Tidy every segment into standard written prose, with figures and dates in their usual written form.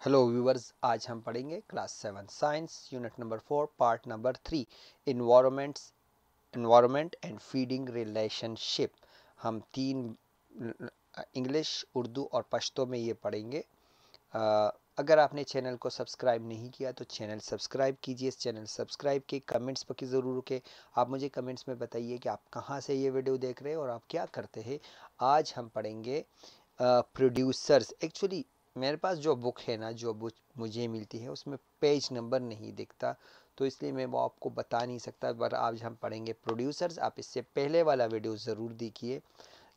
Hello viewers, आज हम पढ़ेंगे class 7 science unit number 4 part number 3 environment and feeding relationship. हम तीन इंग्लिश, उर्दू और पश्तो में ये पढ़ेंगे। अगर आपने चैनल को सब्सक्राइब नहीं किया तो चैनल सब्सक्राइब कीजिए। इस चैनल सब्सक्राइब के कमेंट्स पर ज़रूर रुके। आप मुझे कमेंट्स में बताइए कि आप कहाँ से ये वीडियो देख रहे हैं और आप क्या करते हैं। आज हम पढ़ेंगे प्रोड्यूसर्स। एक्चुअली मेरे पास जो बुक है ना, जो बुक मुझे मिलती है उसमें पेज नंबर नहीं दिखता, तो इसलिए मैं वो आपको बता नहीं सकता। पर आज हम पढ़ेंगे प्रोड्यूसर्स। आप इससे पहले वाला वीडियो ज़रूर देखिए,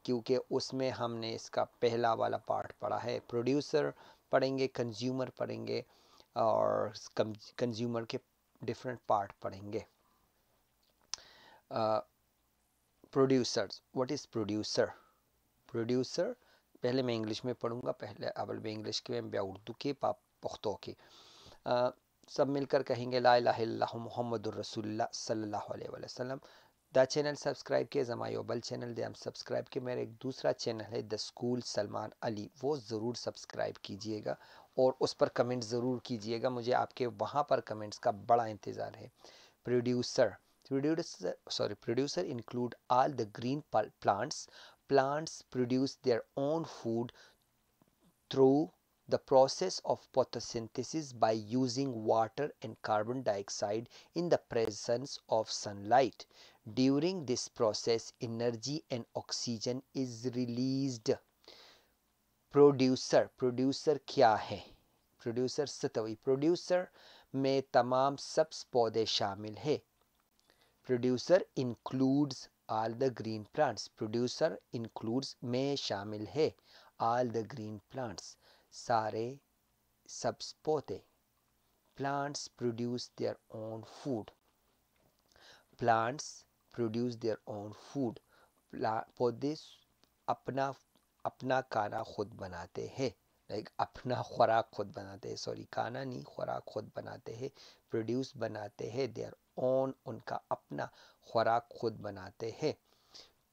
क्योंकि उसमें हमने इसका पहला वाला पार्ट पढ़ा है। प्रोड्यूसर पढ़ेंगे, कंज्यूमर पढ़ेंगे और कंज्यूमर के डिफरेंट पार्ट पढ़ेंगे। Producers, what is producer? Producer पहले मैं इंग्लिश में पढ़ूंगा, पहले अवल में इंग्लिश के मैं उर्दू के पाप पुख्तो के। सब मिलकर कहेंगे ला इलाहा इल्लल्लाहु मुहम्मदुर रसूलुल्लाह सल्लल्लाहु अलैहि वसल्लम। द चैनल सब्सक्राइब किए, जमायो बल चैनल दे हम सब्सक्राइब के। मेरा एक दूसरा चैनल है द स्कूल सलमान अली, वो ज़रूर सब्सक्राइब कीजिएगा और उस पर कमेंट ज़रूर कीजिएगा। मुझे आपके वहाँ पर कमेंट्स का बड़ा इंतज़ार है। Producer include all the green plants. Plants produce their own food through the process of photosynthesis by using water and carbon dioxide in the presence of sunlight. During this process, energy and oxygen is released. Producer क्या है? Producer सतवी। Producer में तमाम सब्ज पौधे शामिल है। Producer includes all the green plants. Producer includes में शामिल है ऑल द ग्रीन प्लांट्स, सारे सब्ज पौधे। Plants produce their own food. Plants produce their own food. पौधे अपना अपना खाना खुद बनाते हैं। लाइक अपना खुराक खुद बनाते हैं, सॉरी खाना नहीं, खुराक खुद बनाते हैं। प्रोड्यूस बनाते हैं, देयर ओन उनका अपना खुराक खुद बनाते हैं।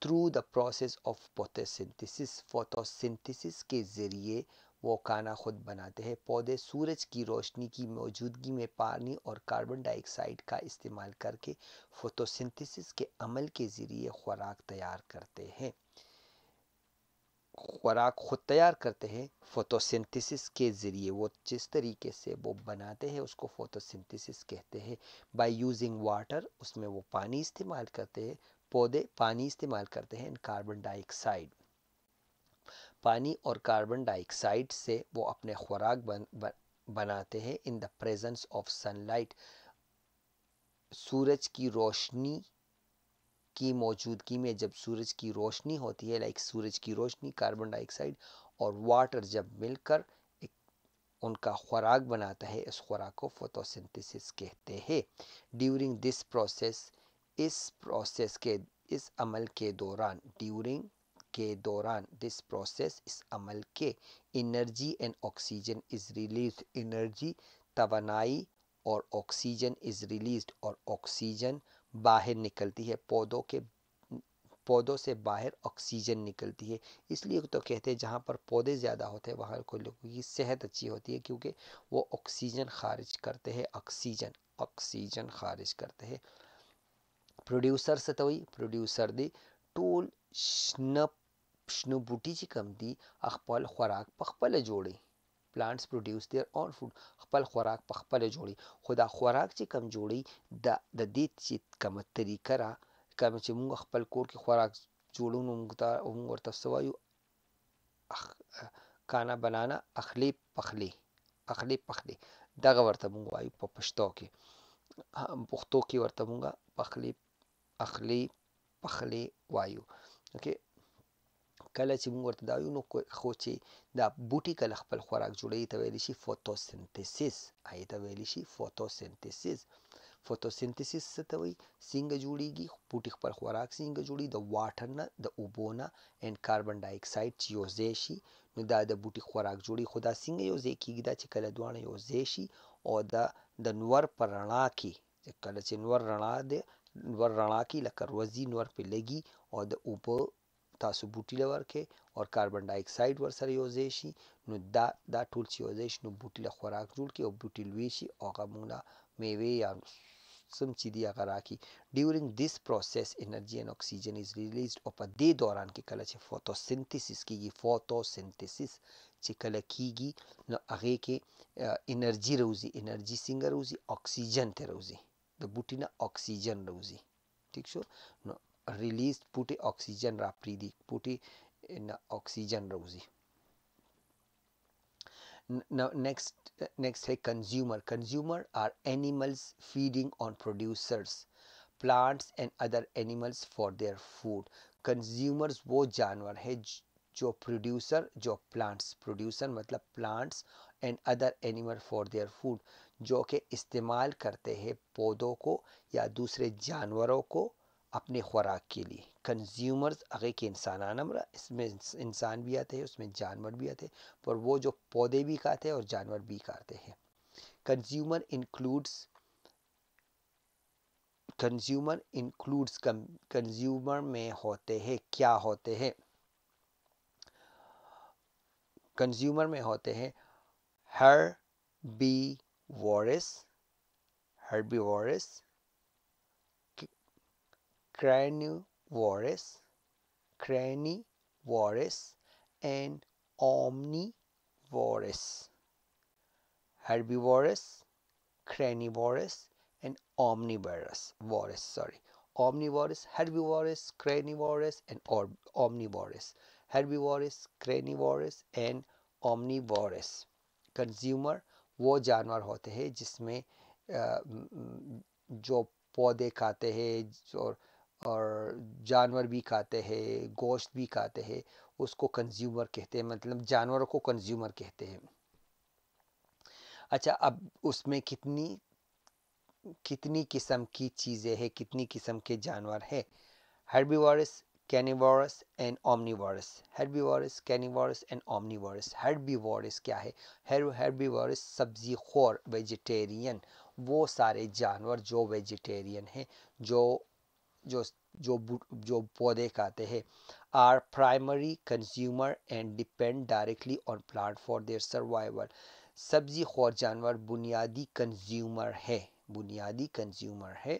Through the process of photosynthesis, photosynthesis के ज़रिए वो खाना खुद बनाते हैं। पौधे सूरज की रोशनी की मौजूदगी में पानी और कार्बन डाइऑक्साइड का इस्तेमाल करके फोटोसिंथेसिस के अमल के ज़रिए खुराक तैयार करते हैं। खुराक खुद तैयार करते हैं फोटोसिंथेसिस के ज़रिए। वो जिस तरीके से वो बनाते हैं उसको फोटोसिंथेसिस कहते हैं। बाय यूजिंग वाटर, उसमें वो पानी इस्तेमाल करते हैं। पौधे पानी इस्तेमाल करते हैं। कार्बन डाइऑक्साइड, पानी और कार्बन डाइऑक्साइड से वो अपने खुराक बनाते हैं। In the presence of sunlight, सूरज की रोशनी की मौजूदगी में, जब सूरज की रोशनी होती है, लाइक सूरज की रोशनी, कार्बन डाइऑक्साइड और वाटर जब मिलकर एक उनका खुराक बनाता है, इस खुराक को फोटोसिंथेसिस कहते हैं। ड्यूरिंग दिस प्रोसेस, इस अमल के दौरान, ड्यूरिंग के दौरान, दिस प्रोसेस इस अमल के, energy and oxygen is release, energy तवानाई और ऑक्सीजन इज रिलीज्ड और ऑक्सीजन बाहर निकलती है। पौधों से बाहर ऑक्सीजन निकलती है। इसलिए तो कहते हैं जहाँ पर पौधे ज़्यादा होते हैं वहाँ को लोगों की सेहत अच्छी होती है, क्योंकि वो ऑक्सीजन खारिज करते हैं। ऑक्सीजन खारिज करते हैं। प्रोड्यूसर सतवई, प्रोड्यूसर दी टूल शनु बूटीची कम दी अखपल खुराक पखपल जोड़ी। Plants produce their own food, खपल खुराक पखपल जोड़ी। खुदा खुराक ची कम जोड़ी द दीत ची कम तरीका रा कम ची मुंग खपल कोर की खुराक जोड़ू मुंगता मुंग और तफसवायु खाना बनाना अखली पखली, अखली पखली दगा वर्ता मुंग वायु पपश्तो की, पुख्तो की वर्ता मुंगा पखली अखली पखली वायु। ओके, कला چې موږ ورته دا وایو، نو خو چې دا بوټي کله خپل خوراک جوړوي ته ویلی شي فوتوسنتیسیس. هغې ته ویلی شي فوتوسنتیسیس. فوتوسنتیسیس څه ته وایي؟ څنګه جوړیږي بوټي خپل خوراک څنګه جوړي؟ د واټر نه، د اوبو نه اینډ کاربن ډای اکساید چې یو ځای شي نو دا د بوټي خوراک جوړي. خو دا څنګه یو ځای کیږي؟ دا چې کله دواړه یو ځای شي او د نور په رڼا کې، کله چې نور رڼا کې لکه روزي نور پې لګي او د اوبه tasu butile warke or carbon dioxide war sare yozay shi nu da ټول چې یوځای شي نو بوټي له خوراک جوړ کړي او بوټي لوی شي او هغه موږ له میوې یا سم چې دي هغه راکړي. ډیورنګ دیس پروسس انرژي ان اکسیجن از ریلیزډ او په دې دوران کې کله چې فوتوسنتھیسس کیږي فوتوسنتھیسس چې کله کیږي نو هغې کې انرژي راوځي. انرژي څنګه راوځي؟ اکسیجن ته راوځي، د بوټي نه اکسیجن راوځي. ٹھیک شو؟ نو ریلیز بوټي اکسیجن را پریدي، بوټي نه اکسیجن راوځي. Now next है consumer. Consumer are animals feeding on producers, plants and other animals for their food. Consumers वो जानवर है जो प्रोड्यूसर, जो प्लांट्स, प्रोड्यूसर मतलब plants and other animal for their food, जो कि इस्तेमाल करते हैं पौधों को या दूसरे जानवरों को अपने खुराक के लिए. कंज्यूमर्स अगे के इंसान आना, इसमें इंसान भी आते हैं, उसमें जानवर भी आते हैं, पर वो जो पौधे भी खाते हैं और जानवर भी खाते हैं. कंज्यूमर इंक्लूड्स कंज्यूमर में होते हैं, क्या होते हैं? कंज्यूमर में होते हैं herbivores, carnivores and omnivores. Herbivores, carnivores and omnivores. Omnivores, herbivores, carnivores and omnivores. Herbivores, carnivores and omnivores. Consumer वो जानवर होते हैं जिसमें जो पौधे खाते हैं और जानवर भी खाते हैं, गोश्त भी खाते हैं, उसको कंज्यूमर कहते हैं, मतलब जानवरों को कंज्यूमर कहते हैं. अच्छा, अब उसमें कितनी किस्म की चीज़ें हैं, कितनी किस्म के जानवर हैं? Herbivores, carnivores and omnivores. Herbivores, carnivores and omnivores. Herbivores क्या है? Herbivores सब्जी खोर, वेजिटेरियन, वो सारे जानवर जो वेजिटेरियन हैं, जो पौधे खाते हैं. Are primary consumer and depend directly on plant for their survival. सब्जी खोर जानवर बुनियादी कंज्यूमर है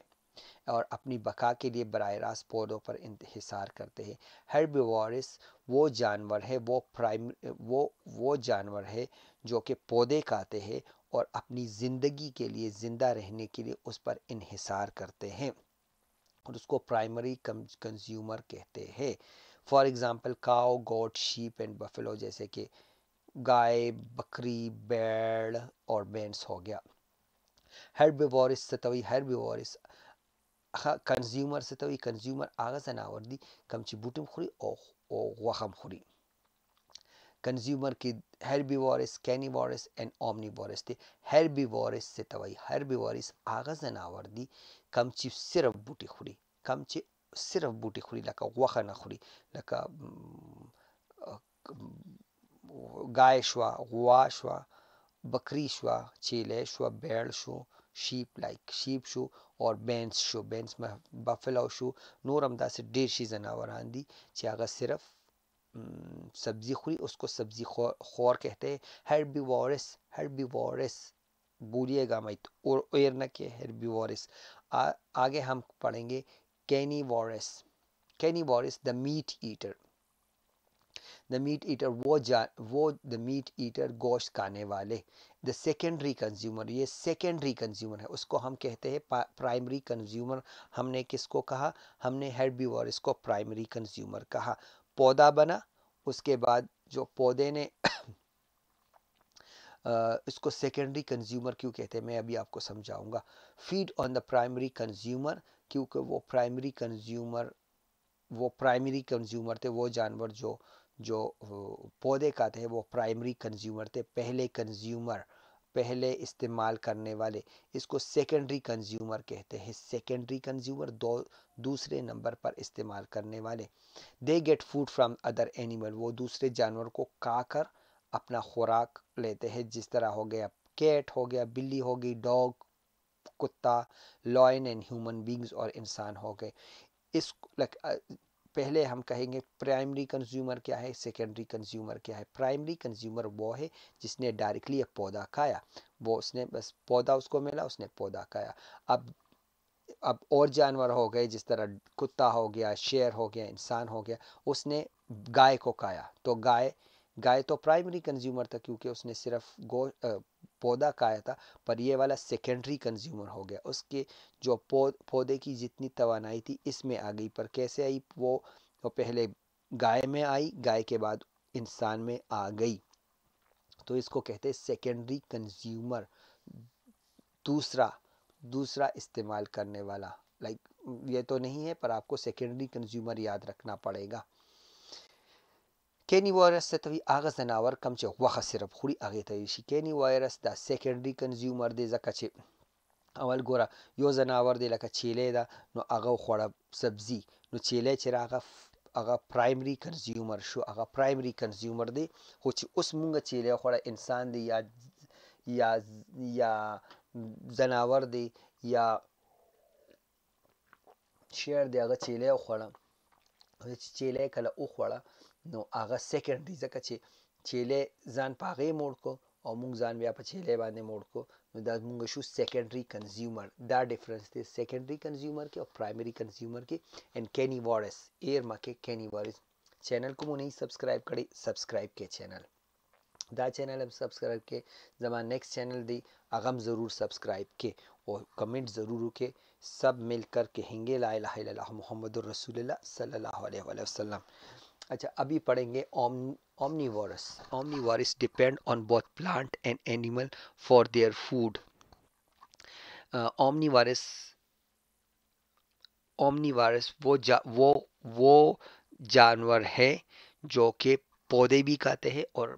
और अपनी बका के लिए बराह रास्त पौधों पर इंहिसार करते हैं. हेर्बिवोरस वो जानवर है, वो जानवर है जो कि पौधे खाते हैं और अपनी ज़िंदगी के लिए, ज़िंदा रहने के लिए उस पर इंहिसार करते हैं और उसको प्राइमरी कंज्यूमर कहते हैं. For example cow, goat, sheep and buffalo, जैसे कि गाय, बकरी, भेड़ और भैंस हो गया. हेर्बिवोरस सतवी हेर्बिवोरस कंज्यूमर सतवी कंज्यूमर आगा जनावर दी कमची बूटम खुरी और वखम खुरी. कंज्यूमर की हेर्बिवोरस, कैनिवोरस एंड ओमनिवोरस थे. हेर्बिवोरस सतवी हेर्बिवोरस आगा जनावर दी कमची सिर्फ बूटी खुरी, कमची सिर्फ बूटी खुरी, लका वखा ना खुरी, लका गाय शुआ, गवा शुआ, बकरी शुआ, चेले शुआ, भेड़ शु, शीप शू और बेंस शू, बेंस में बफेलो शू, नूर हमदा से ढेर शी जनावरान दी ची आगा सिर्फ सब्जी खुरी, उसको सब्जी खोर कहते हैं. हेर्बिवोरस भूलिएगा मत और एरना के हेर्बिवोरस. आगे हम पढ़ेंगे carnivores. Carnivores the meat eater. The meat eater वो द मीट ईटर गोश्त खाने वाले. द सेकेंडरी कंज्यूमर, ये सेकेंडरी कंज्यूमर है, उसको हम कहते हैं प्राइमरी कंज्यूमर. हमने किसको कहा? हमने हेर्बिवोरस को प्राइमरी कंज्यूमर कहा. पौधा बना, उसके बाद जो पौधे ने इसको सेकेंडरी कंज्यूमर क्यों कहते हैं मैं अभी आपको समझाऊंगा. Feed on the primary consumer, क्योंकि वो प्राइमरी कंज्यूमर थे, वो जानवर जो पौधे खाते हैं वो प्राइमरी कंज्यूमर थे, पहले इस्तेमाल करने वाले. इसको सेकेंडरी कंज्यूमर कहते हैं. सेकेंडरी कंज्यूमर दूसरे नंबर पर इस्तेमाल करने वाले. They get food from other animal, वो दूसरे जानवर को खाकर अपना खुराक लेते हैं. जिस तरह हो गया कैट हो गया, बिल्ली हो गई, डॉग, कुत्ता, लॉयन एंड ह्यूमन बींग्स और इंसान हो गए. इस पहले हम कहेंगे प्राइमरी कंज्यूमर क्या है, सेकेंडरी कंज्यूमर क्या है। प्राइमरी कंज्यूमर वो है जिसने डायरेक्टली एक पौधा खाया, वो उसने बस पौधा उसको मिला, उसने पौधा खाया। अब और जानवर हो गए, जिस तरह कुत्ता हो गया, शेर हो गया, इंसान हो गया, उसने गाय को खाया, तो गाय तो प्राइमरी कंज्यूमर था क्योंकि उसने सिर्फ पौधा खाया था। पर ये वाला सेकेंडरी कंज्यूमर हो गया, उसके जो पौधे की जितनी तवानाई थी इसमें आ गई। पर कैसे आई, वो पहले गाय में आई, गाय के बाद इंसान में आ गई, तो इसको कहते हैं सेकेंडरी कंज्यूमर, दूसरा दूसरा इस्तेमाल करने वाला। ये तो नहीं है, पर आपको सेकेंडरी कंज्यूमर याद रखना पड़ेगा। Carnivorous tawi aga zanawar kamche waxa sirap khuri age tawi shi carnivorous da secondary consumer de zakache اول ګوره یو زناور دی لکه چیلی ده، نو هغه خوړه سبزي، نو چیلی چې هغه پرایمري کنزیومر شو، هغه پرایمري کنزیومر دی. خو چې اوس مونږ چیلی خوړه، انسان دی یا زناور دی یا شیر دی، هغه چیلی خوړه، چې چیلی کله وخوړه نو هغه سیکنډري، ځکه چې چیلی ځان په هغې موړ کو او مونږ ځان بیا په چیلی باندې موړ کو، نو دا مونږ شو سیکنډري کنزیومر. دا ډیفرنس دی سیکنډري کنزیومر کې او پرایمري کنزیومر کې. اینڈ کینیوارس ایر مکه کینیوارس چینل کو مو نہیں سبسکرائب کړی، سبسکرائب کې چینل، دا چینل هم سبسکرائب کې. زما نیکسٹ چینل دی هغه هم ضرور سبسکرائب کې اور کمنٹ ضرور وکړي. सब मिलकर कहेंगे ला इलाहा इल्लल्लाह मुहम्मदुर रसूलुल्लाह सल्लल्लाहु अलैहि वसल्लम. अच्छा, अभी पढ़ेंगे omnivorous. Omnivorous depend on both plant and animal for their food. omnivorous वो जानवर है जो कि पौधे भी खाते हैं और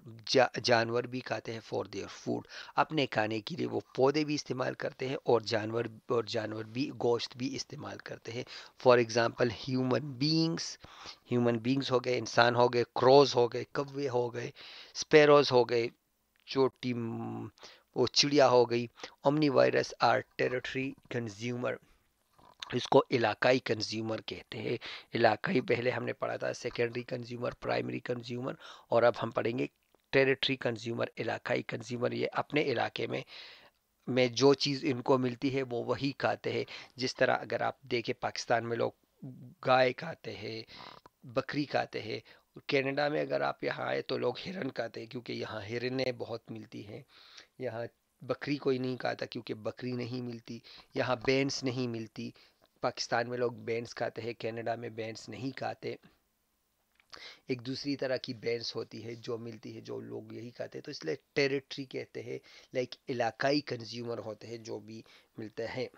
जानवर भी खाते हैं फॉर देयर फूड. अपने खाने के लिए वो पौधे भी इस्तेमाल करते हैं और जानवर भी गोश्त भी इस्तेमाल करते हैं. फॉर एग्जांपल ह्यूमन बींग्स हो गए, इंसान हो गए, क्रोज हो गए, कौवे हो गए, स्पैरोज हो गए, छोटी वो चिड़िया हो गई. Omnivorous are tertiary consumer. इसको इलाकाई कंज्यूमर कहते हैं. इलाकाई पहले हमने पढ़ा था, सेकेंडरी कंज्यूमर, प्राइमरी कंज्यूमर, और अब हम पढ़ेंगे टेरिटरी कंज्यूमर, इलाकाई कंज्यूमर. ये अपने इलाके में जो चीज़ इनको मिलती है वो वही खाते हैं. जिस तरह अगर आप देखें पाकिस्तान में लोग गाय खाते हैं, बकरी खाते हैं. कनाडा में अगर आप यहाँ आए तो लोग हिरन खाते हैं क्योंकि यहाँ हिरनें बहुत मिलती हैं. यहाँ बकरी कोई नहीं खाता क्योंकि बकरी नहीं मिलती. यहाँ बैंस नहीं मिलती. पाकिस्तान में लोग बैंस खाते हैं, कनाडा में बैंस नहीं खाते. एक दूसरी तरह की बैंस होती है जो मिलती है, जो लोग यही खाते हैं. तो इसलिए टेरिटरी कहते हैं, लाइक इलाकाई कंज्यूमर होते हैं जो भी मिलते हैं.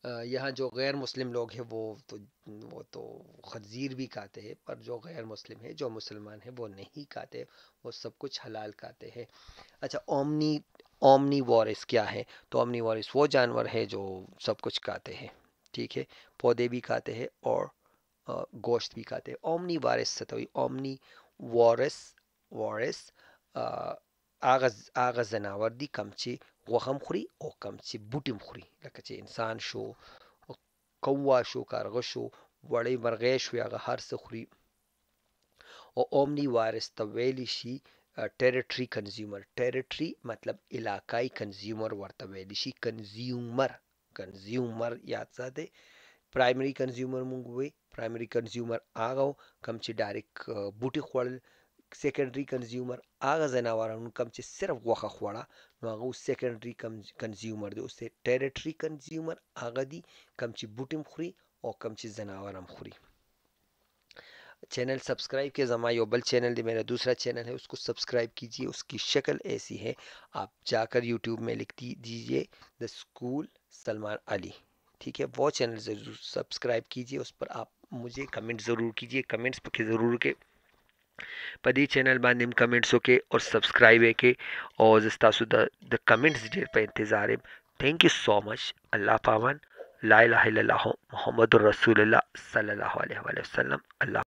यहाँ जो गैर मुस्लिम लोग हैं वो तो खंजीर भी खाते हैं, पर जो गैर मुस्लिम है, जो मुसलमान है, वो नहीं खाते, वो सब कुछ हलाल खाते हैं. अच्छा, ओमनीवोरस क्या है? तो ओमनीवोरस वो जानवर है जो सब कुछ खाते हैं, ठीक है, पौधे भी खाते हैं और गोश्त भी खाते हैं. ओमनीवोरस सतवी ओमनीवोरस आगा जनावर दी कमचे غوښه خوري او کم چې بوټي خوري، لکه چې انسان شو، کوه شو، کارغه شو، وړې مرغۍ شوې، هغه هر څه خوري. او اومنی وایرس ته ویلی شي ټریټري کنزیومر. ټریټري مطلب علاقائی کنزیومر ورته ویلی شي. کنزیومر یاد ساتئ. پرایمري کنزیومر مونږ وی پرایمري کنزیومر هغه کم چې ډایرکټ بوټي خوړل. سیکنډري کنزیومر هغه ځناوران کم چې صرف غوښه خوړه، نو هغه سیکنډري کنزیومر دی. اوس ټریټري کنزیومر هغه دی کم چې بوټي خوري او کم چې ځناور هم خوري. चैनल सब्सक्राइब के ज़मा यो बल चैनल है, मेरा दूसरा चैनल है, उसको सब्सक्राइब कीजिए. उसकी शक्ल ऐसी है, आप जाकर यूट्यूब में लिख दीजिए द स्कूल सलमान अली, ठीक है. वो चैनल ज़रूर सब्सक्राइब कीजिए, उस पर आप मुझे कमेंट ज़रूर कीजिए. कमेंट्स पर ज़रूर के पदी चैनल बांध कमेंट्स के और सब्सक्राइब है के और जस्तासु द कमेंट्स डेर पर इंतज़ार है. Thank you so much. अल्लाह पावन. ला इलाहा इल्लल्लाह मुहम्मदुर रसूलुल्लाह सल्लल्लाहु अलैहि वसल्लम. अल्लाह